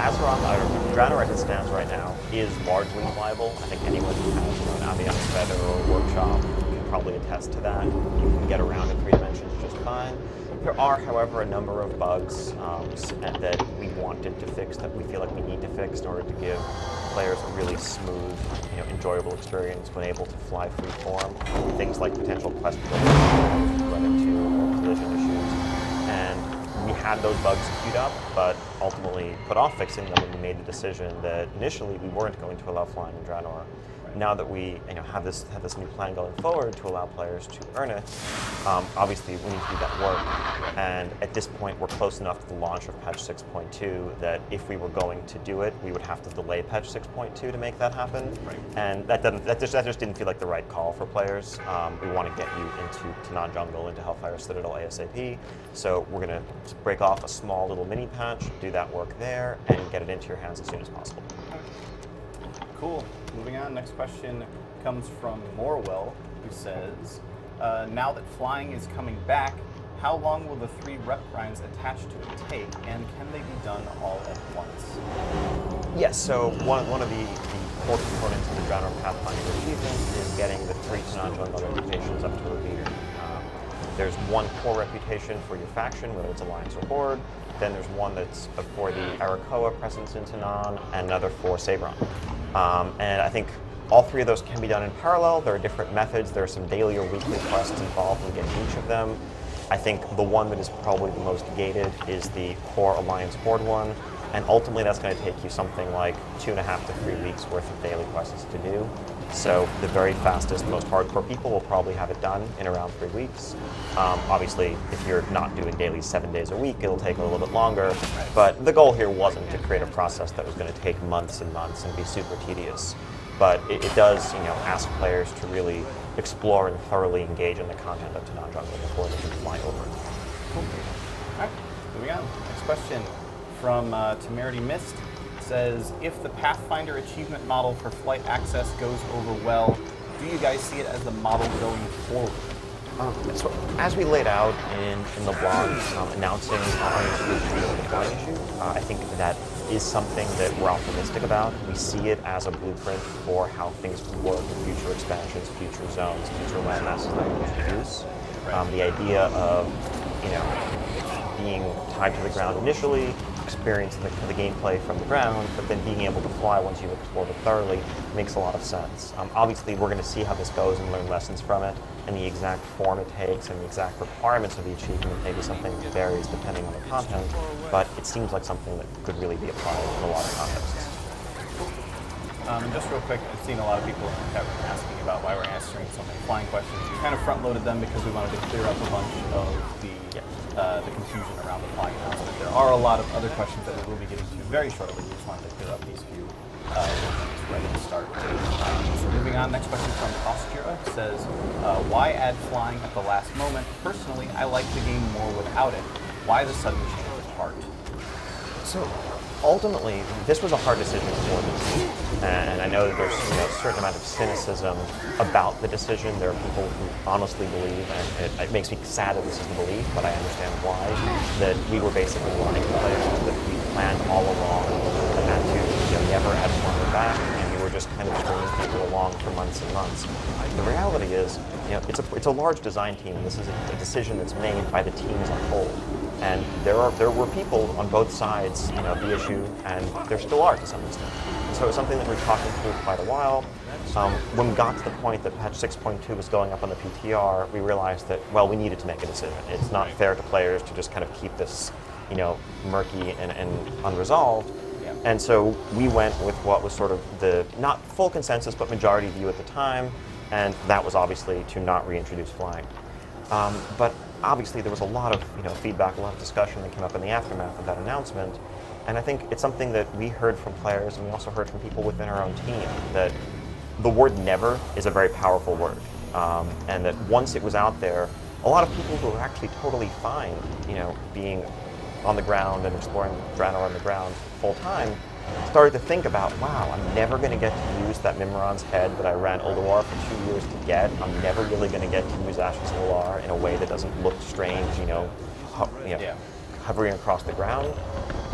Azeroth, Draenor as it stands right now, is largely flyable. I think anyone who has an Avian Feather or a workshop can probably attest to that. You can get around in 3 dimensions just fine. There are, however, a number of bugs that we wanted to fix, that we feel like we need to fix in order to give players a really smooth, enjoyable experience when able to fly freeform. Things like potential quest run into collision issues. And we had those bugs queued up, but ultimately put off fixing them when we made the decision that initially we weren't going to allow flying in Draenor. Now that we have this new plan going forward to allow players to earn it, obviously we need to do that work. And at this point, we're close enough to the launch of patch 6.2 that if we were going to do it, we would have to delay patch 6.2 to make that happen. Right. And that just didn't feel like the right call for players. We want to get you into non-jungle, into Hellfire Citadel ASAP. So we're going to break off a small little mini patch, do that work there, and get it into your hands as soon as possible. Cool. Moving on, next question comes from Morwell, who says, now that flying is coming back, how long will the 3 rep grinds attached to it take, and can they be done all at once? Yes, so one of the core components of the Draenor Pathfinder achievement is getting the 3 non-jungle reputations up to a meter. There's one core reputation for your faction, whether it's Alliance or Horde. Then there's one that's for the Arakoa presence in Tanan, and another for Sabron. And I think all 3 of those can be done in parallel. There are different methods. There are some daily or weekly quests involved in getting each of them. I think the one that is probably the most gated is the core Alliance Horde one. And ultimately, that's going to take you something like 2.5 to 3 weeks worth of daily quests to do. So the very fastest, most hardcore people will probably have it done in around 3 weeks. Obviously, if you're not doing daily 7 days a week, it'll take a little bit longer. But the goal here wasn't to create a process that was going to take months and months and be super tedious. But it does, ask players to really explore and thoroughly engage in the content of Tanan Jungle before they can fly over it. Cool. All right, moving on. Next question from Temerity Mist says, if the Pathfinder achievement model for flight access goes over well, do you guys see it as the model going forward? So as we laid out in the blog announcing our introduction of the flying issue, I think that is something that we're optimistic about. We see it as a blueprint for how things could work in future expansions, future zones, future landmasses that we introduce. The idea of being tied to the ground initially, experiencing the gameplay from the ground, but then being able to fly once you've explored it thoroughly makes a lot of sense. Obviously, we're going to see how this goes and learn lessons from it, and the exact form it takes and the exact requirements of the achievement may be something that varies depending on the content, but it seems like something that could really be applied in a lot of contexts. Just real quick, I've seen a lot of people in the chat room asking about why we're answering so many flying questions. We kind of front-loaded them because we wanted to clear up a bunch of the confusion around the flying announcement. There are a lot of other questions that we will be getting to very shortly. We just wanted to clear up these few right at the start. So moving on, next question from Oscura says, why add flying at the last moment? Personally, I like the game more without it. Why the sudden change of heart? So ultimately, this was a hard decision for the team, and I know that there's a certain amount of cynicism about the decision. There are people who honestly believe, and it makes me sad that this is the belief, but I understand why, that we were basically lying to players, that we planned all along and to never add flying back, and we were just kind of stringing people along for months and months. The reality is, it's a large design team. This is a decision that's made by the team as a whole. And there were people on both sides of the issue, and there still are to some extent. And so it was something that we were talking through quite a while. When we got to the point that patch 6.2 was going up on the PTR, we realized that, well, we needed to make a decision. It's not fair to players to just kind of keep this, murky and unresolved. And so we went with what was sort of the, not full consensus, but majority view at the time, and that was obviously to not reintroduce flying. But obviously there was a lot of feedback, a lot of discussion that came up in the aftermath of that announcement, and I think it's something that we heard from players, and we also heard from people within our own team, that the word never is a very powerful word, and that once it was out there, a lot of people who were actually totally fine, being on the ground and exploring Draenor on the ground full time, started to think about, wow, I'm never going to get to use that Mimron's head that I ran Ulduar for 2 years to get. I'm never really going to get to use Ashes of Valar in a way that doesn't look strange, hovering across the ground.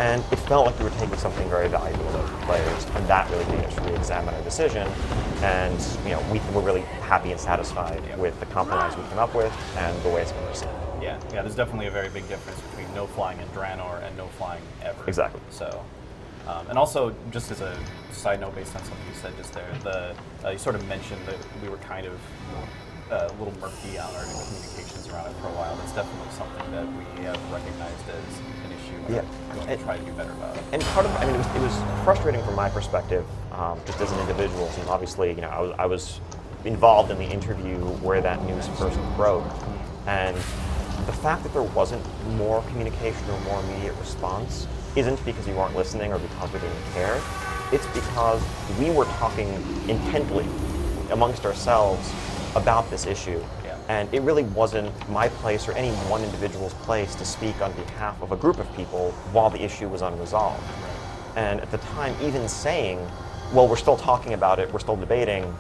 And it felt like we were taking something very valuable away from players, and that really made us re-examine our decision. And we were really happy and satisfied with the compromise we came up with and the way it's been received. Yeah, there's definitely a very big difference between no flying in Draenor and no flying ever. Exactly. So, and also, just as a side note based on something you said just there, you sort of mentioned that we were kind of a little murky on our communications around it for a while. That's definitely something that we have recognized as an issue. Yeah. We're going to try to do better about it. And part of, it was frustrating from my perspective, just as an individual. And obviously, I was involved in the interview where that news first broke, and the fact that there wasn't more communication or more immediate response isn't because we weren't listening or because we didn't care. It's because we were talking intently amongst ourselves about this issue. Yeah. And it really wasn't my place or any one individual's place to speak on behalf of a group of people while the issue was unresolved. And at the time, even saying, well, we're still talking about it, we're still debating,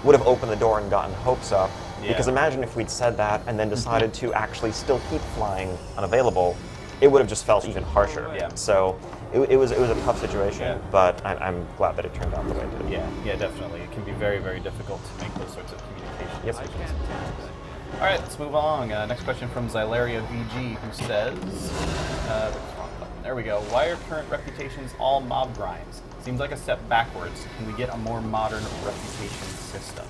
would have opened the door and gotten hopes up. Yeah. Because imagine if we'd said that and then decided to actually still keep flying unavailable, it would have just felt even harsher. Yeah. So it was a tough situation, Yeah. but I'm glad that it turned out the way it did. Yeah, definitely. It can be very, very difficult to make those sorts of communication Yep. decisions. All right, let's move along. Next question from Zylaria VG, who says, there we go. Why are current reputations all mob grinds? Seems like a step backwards. Can we get a more modern reputation system?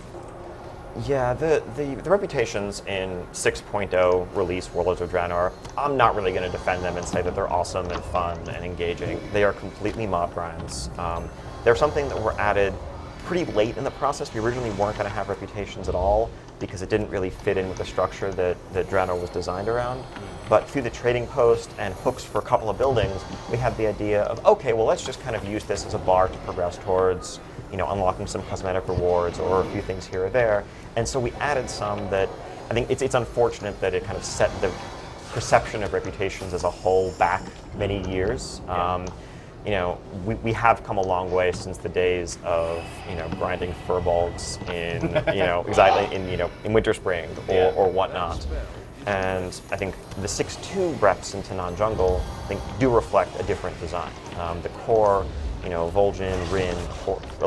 Yeah, the reputations in 6.0 release Warlords of Draenor, I'm not really going to defend them and say that they're awesome and fun and engaging. They are completely mob grinds. They're something that were added pretty late in the process. We originally weren't going to have reputations at all because it didn't really fit in with the structure that Draenor was designed around. But through the trading post and hooks for a couple of buildings, we had the idea of, okay, well, let's just kind of use this as a bar to progress towards unlocking some cosmetic rewards or a few things here or there. And so we added some that I think it's unfortunate that it kind of set the perception of reputations as a whole back many years. Yeah. We have come a long way since the days of grinding furbolgs in exactly in Winter Spring or whatnot. And I think the 6.2 reps into non-jungle do reflect a different design. The core, Vol'jin, Rin,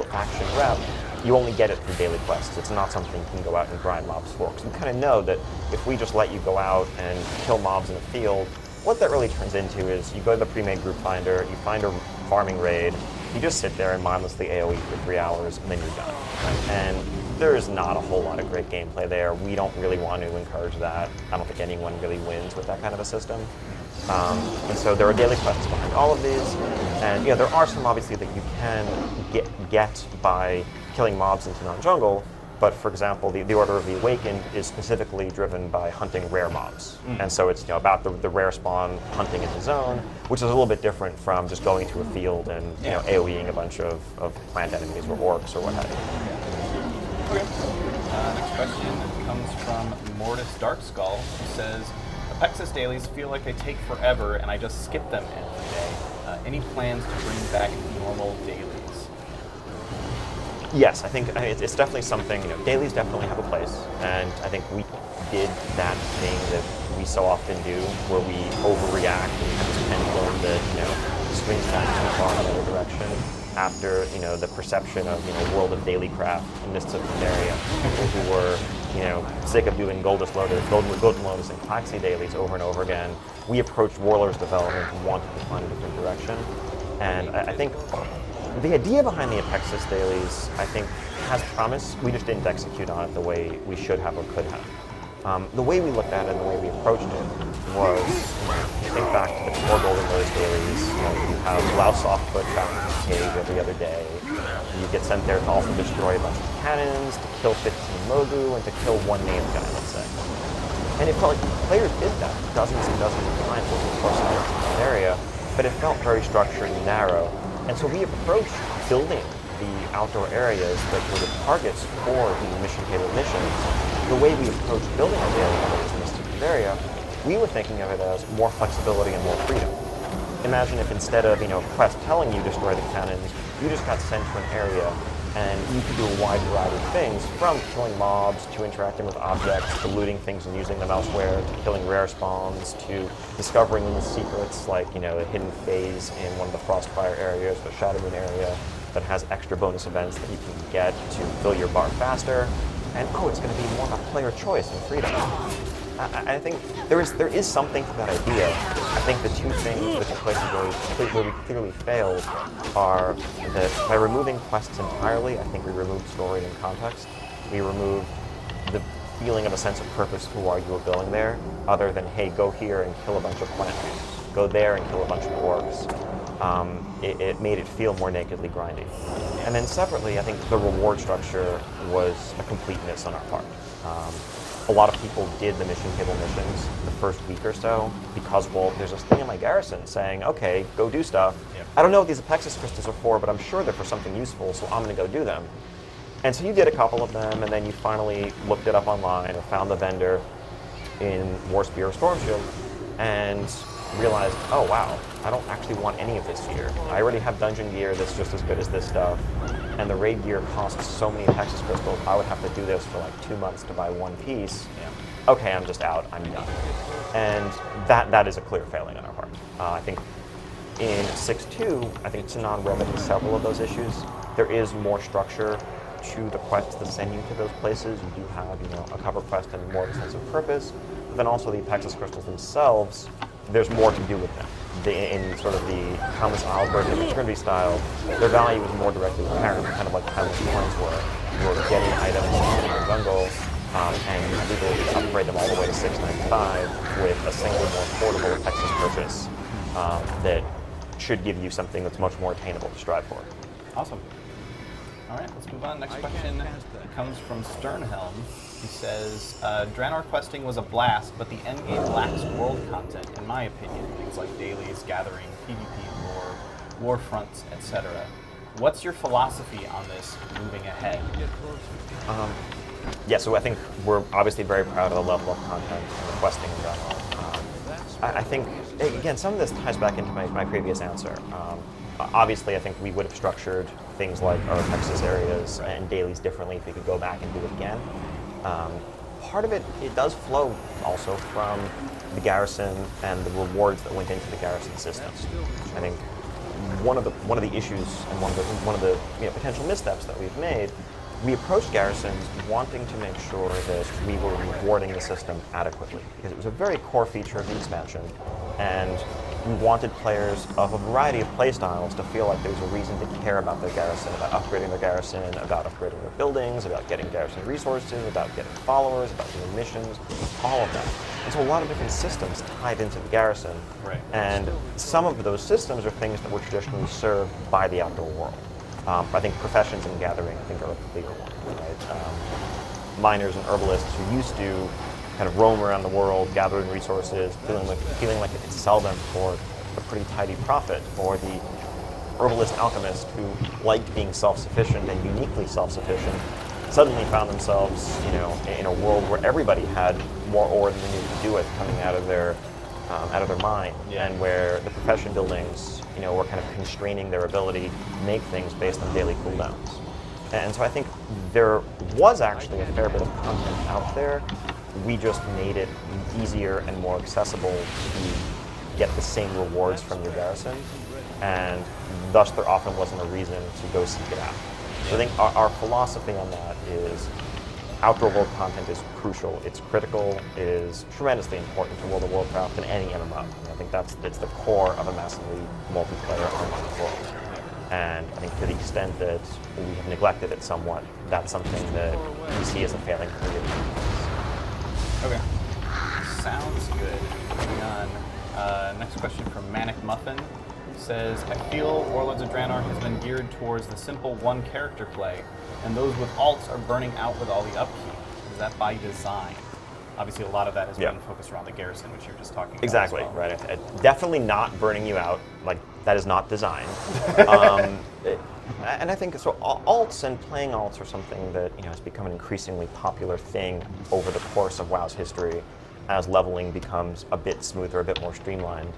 faction rep, you only get it through daily quests. It's not something you can go out and grind mobs for. Because we kind of know that if we just let you go out and kill mobs in the field, what that really turns into is you go to the pre-made group finder, you find a farming raid, you just sit there and mindlessly AoE for 3 hours, and then you're done. And there is not a whole lot of great gameplay there. We don't really want to encourage that. I don't think anyone really wins with that kind of a system. And so there are daily quests behind all of these, and there are some obviously that you can get by killing mobs into non-jungle. But for example, the Order of the Awakened is specifically driven by hunting rare mobs, and so it's about the rare spawn hunting in the zone, which is a little bit different from just going to a field and AoEing a bunch of plant enemies or orcs or what have you. Okay. Next question comes from Mortis Darkskull, who says, Apexis dailies feel like they take forever and I just skip them every day. Any plans to bring back normal dailies? Yes, I think it's definitely something, dailies definitely have a place, and I think we did that thing that we so often do, where we overreact and have this pendulum that, swings back too far in the other direction after, the perception of, World of Daily Craft and Mists of Pandaria, people who were, sick of doing Golden Lotus and Klaxi dailies over and over again. We approached Warlords development and wanted to find a different direction, and I think the idea behind the Apexis dailies, I think, has promise. We just didn't execute on it the way we should have or could have. The way we looked at it and the way we approached it was, think back to the core Golden Lotus dailies. You have Lao Softfoot back in the cage every other day. You get sent there to also destroy a bunch of cannons, to kill 15 Mogu, and to kill one named guy, let's say. And it felt like players did that dozens and dozens of times over the course of the area, but it felt very structured and narrow. And so we approached building the outdoor areas that were the targets for the mission-tailored missions. The way we approached building our daily areas in Mystic Pandaria, we were thinking of it as more flexibility and more freedom. Imagine if instead of, quest telling you destroy the cannons, you just got sent to an area And you can do a wide variety of things, from killing mobs, to interacting with objects, to looting things and using them elsewhere, to killing rare spawns, to discovering little secrets like, a hidden phase in one of the Frostfire areas, the Shadowmoon area, that has extra bonus events that you can get to fill your bar faster. And it's going to be more about player choice and freedom. I think there is something to that idea. I think the two things, the two places where we clearly failed are that by removing quests entirely, I think we removed story and context. We removed the feeling of a sense of purpose for why you were going there, other than, hey, go here and kill a bunch of plants. Go there and kill a bunch of orcs. It made it feel more nakedly grindy. And then separately, I think the reward structure was a complete miss on our part. A lot of people did the mission table missions the first week or so because, there's this thing in my garrison saying, okay, go do stuff. Yep. I don't know what these Apexis crystals are for, but I'm sure they're for something useful, so I'm going to go do them. And so you did a couple of them, and then you finally looked it up online or found the vendor in Warspear or Stormshield and realized, oh wow, I don't actually want any of this gear. I already have dungeon gear that's just as good as this stuff, and the raid gear costs so many Apexis crystals, I would have to do this for like 2 months to buy one piece. Yeah. Okay, I'm just out, I'm done. And that is a clear failing on our part. I think in 6.2, I think Sinan remedied several of those issues. There is more structure to the quests that send you to those places. You do have, a cover quest and more of a sense of purpose, but then also the Apexis crystals themselves, there's more to do with them. In sort of the Countless Isleburg and Trinity style, their value is more directly apparent, kind of like Countless Coins were. You were getting items in your jungle, and you had the ability to upgrade them all the way to 695 with a single, more affordable Apexis purchase that should give you something that's much more attainable to strive for. Awesome. All right, let's move on. Next question comes from Sternhelm. He says, Draenor questing was a blast, but the endgame lacks world content, in my opinion. Things like dailies, gathering, PvP lore, war fronts, etc. What's your philosophy on this moving ahead? Yeah, so I think we're obviously very proud of the level of content and the questing in Draenor. I think, again, some of this ties back into my previous answer. Obviously, I think we would have structured things like our Texas areas and dailies differently if we could go back and do it again. Part of it does flow also from the garrison and the rewards that went into the garrison systems. I think one of the issues and one of the potential missteps that we've made, we approached garrisons wanting to make sure that we were rewarding the system adequately, because it was a very core feature of the expansion, and we wanted players of a variety of playstyles to feel like there was a reason to care about their garrison, about upgrading their garrison, about upgrading their buildings, about getting garrison resources, about getting followers, about doing missions, all of that. And so a lot of different systems tied into the garrison. Right. And some of those systems are things that were traditionally served by the outdoor world. I think professions and gathering, are a bigger one. Right? Miners and herbalists who used to kind of roam around the world, gathering resources, feeling like they could sell them for a pretty tidy profit, or the herbalist alchemist who liked being self-sufficient and uniquely self-sufficient, suddenly found themselves, in a world where everybody had more ore than they needed to do with coming out of their mine, and where the profession buildings, were kind of constraining their ability to make things based on daily cooldowns. And so I think there was actually a fair bit of content out there. We just made it easier and more accessible to get the same rewards from your garrison, and thus there often wasn't a reason to go seek it out. So I think our philosophy on that is outdoor world content is crucial, it's critical, it is tremendously important to World of Warcraft and any MMO. I think it's the core of a massively multiplayer online world. And I think to the extent that we have neglected it somewhat, that's something that we see as a failing creative. Okay. Sounds good. Moving on. Next question from Manic Muffin. Says, I feel Warlords of Draenor has been geared towards the simple one-character play, and those with alts are burning out with all the upkeep. Is that by design? Obviously, a lot of that has been focused around the garrison, which you were just talking about. Exactly, as well. Right. Definitely not burning you out. Like, that is not design. And I think so. Alts and playing alts are something that has become an increasingly popular thing over the course of WoW's history, as leveling becomes a bit smoother, a bit more streamlined.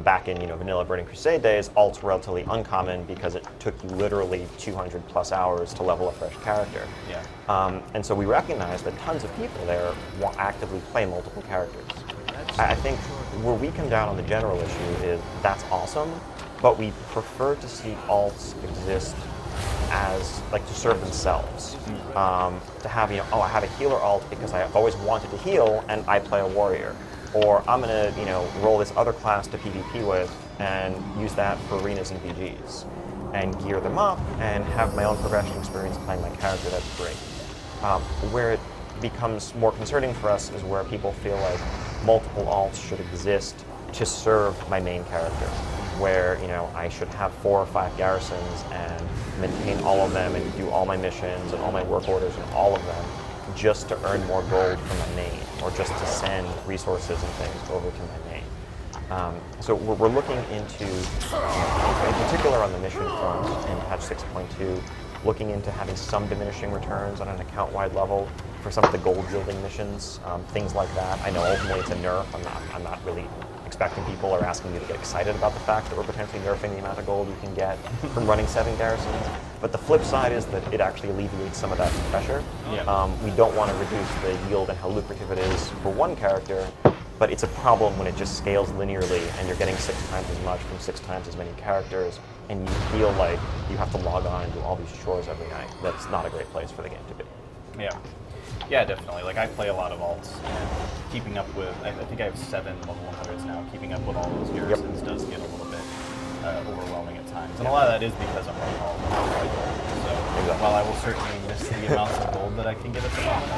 Back in Vanilla Burning Crusade days, alts were relatively uncommon because it took you literally 200 plus hours to level a fresh character. Yeah. And so we recognize that tons of people there actively play multiple characters. I think where we come down on the general issue is that's awesome, but we prefer to see alts exist as to serve themselves. To have I have a healer alt because I always wanted to heal and I play a warrior, or I'm gonna roll this other class to PvP with and use that for arenas and VGs, and gear them up and have my own progression experience playing my character. That's great. Where it becomes more concerning for us is where people feel like multiple alts should exist to serve my main character, where I should have 4 or 5 garrisons and maintain all of them and do all my missions and all my work orders and all of them just to earn more gold from my main, or just to send resources and things over to my main. So we're looking into, in particular on the mission front in patch 6.2, looking into having some diminishing returns on an account-wide level for some of the gold yielding missions, things like that. I know ultimately it's a nerf. I'm not really expecting people or asking you to get excited about the fact that we're potentially nerfing the amount of gold you can get from running 7 garrisons. But the flip side is that it actually alleviates some of that pressure. Yeah. We don't want to reduce the yield and how lucrative it is for one character, but it's a problem when it just scales linearly and you're getting 6 times as much from 6 times as many characters, and you feel like you have to log on and do all these chores every night. That's not a great place for the game to be. Yeah. Yeah, definitely. I play a lot of alts, and keeping up with, I think I have 7 level 100s now, keeping up with all those garrisons does get a little bit overwhelming at times. And a lot of that is because I'm running all of them. So while I will certainly miss the amounts of gold that I can get at the moment,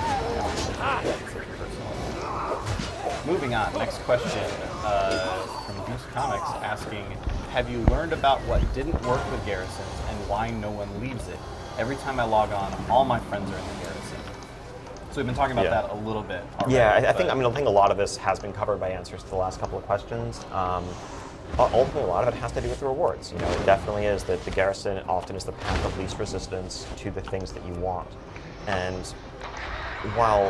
I think personally. Moving on, next question from Goose Comics asking, have you learned about what didn't work with garrisons and why no one leaves it? Every time I log on, all my friends are in the garrison. So we've been talking about that a little bit already. Yeah, I think a lot of this has been covered by answers to the last couple of questions. Ultimately, a lot of it has to do with the rewards. It definitely is that the garrison often is the path of least resistance to the things that you want. And while